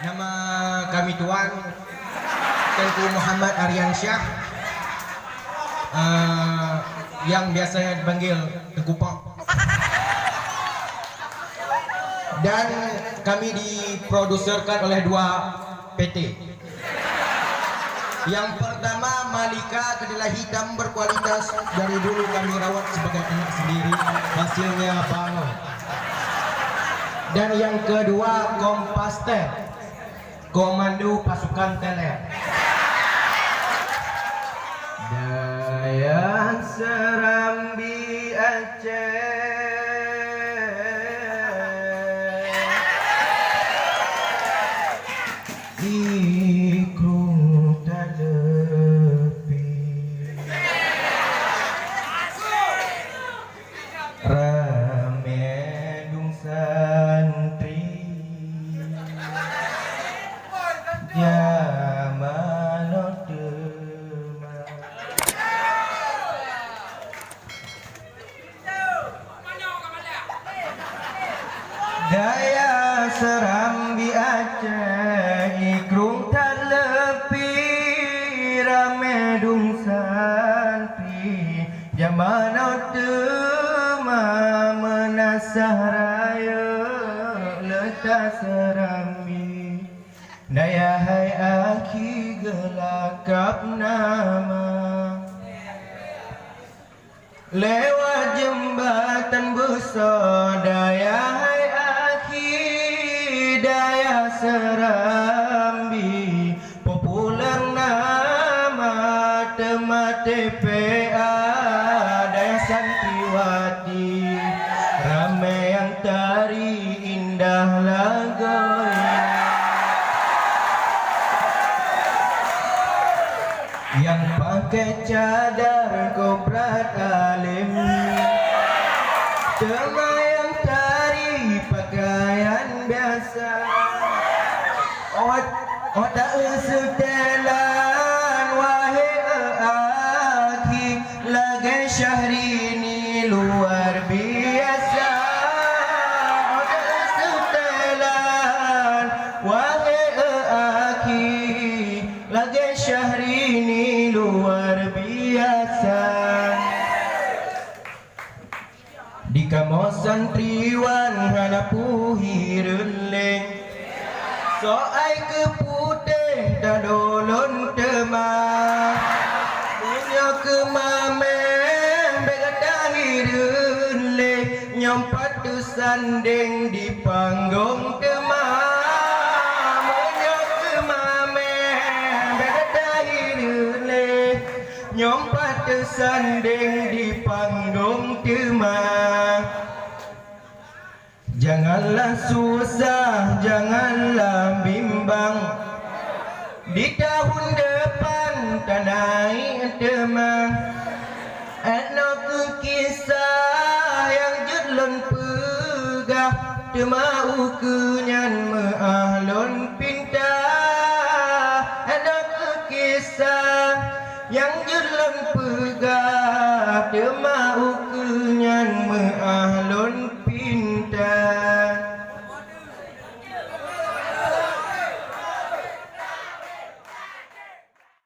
Nama kami Tuan Tengku Muhammad Aryansyah, yang biasanya dipanggil Tengku Pop. Dan kami diproduserkan oleh dua PT. Yang pertama Malika, kedelai hitam berkualitas, dari dulu kami rawat sebagai anak sendiri, hasilnya bangun. Dan yang kedua Kompaster, Komando Pasukan Teler. Daya Serambi Aceh, Ikrung Talepi, Ramedung Santri, Jamanot Demam. Daya Serambi Aceh, Ikrung Talepi, Ramedung Santri, Jamanot Demam, Menasah Raya Letak Serambi. Daya hai aki gelakap nama, lewat jembatan besar. Daya hai aki, Daya Serambi, populer nama Tema TPA. Daya Santriwati, ramai yang tari indah lagu. Yang pakai cadar koprat alim, Tema yang tari pakaian biasa. Otak setelan wahai aki, lagai Syahrini luar biasa. Otak setelan wahai aki, lagai Syahrini luar biasa. Di kamosan Triwan hanapuhi releng, soai ke putih dadolon temah, punya ke mameng begatahi releng, nyompat tu sanding di panggung temah. Nyompat tersanding di panggung Tema. Janganlah susah, janganlah bimbang, di tahun depan tanai Tema. Anak kisah yang judlon pegah, Tema ukunyan meahlon pindah. Anak kisah yang judlon pegah, Tema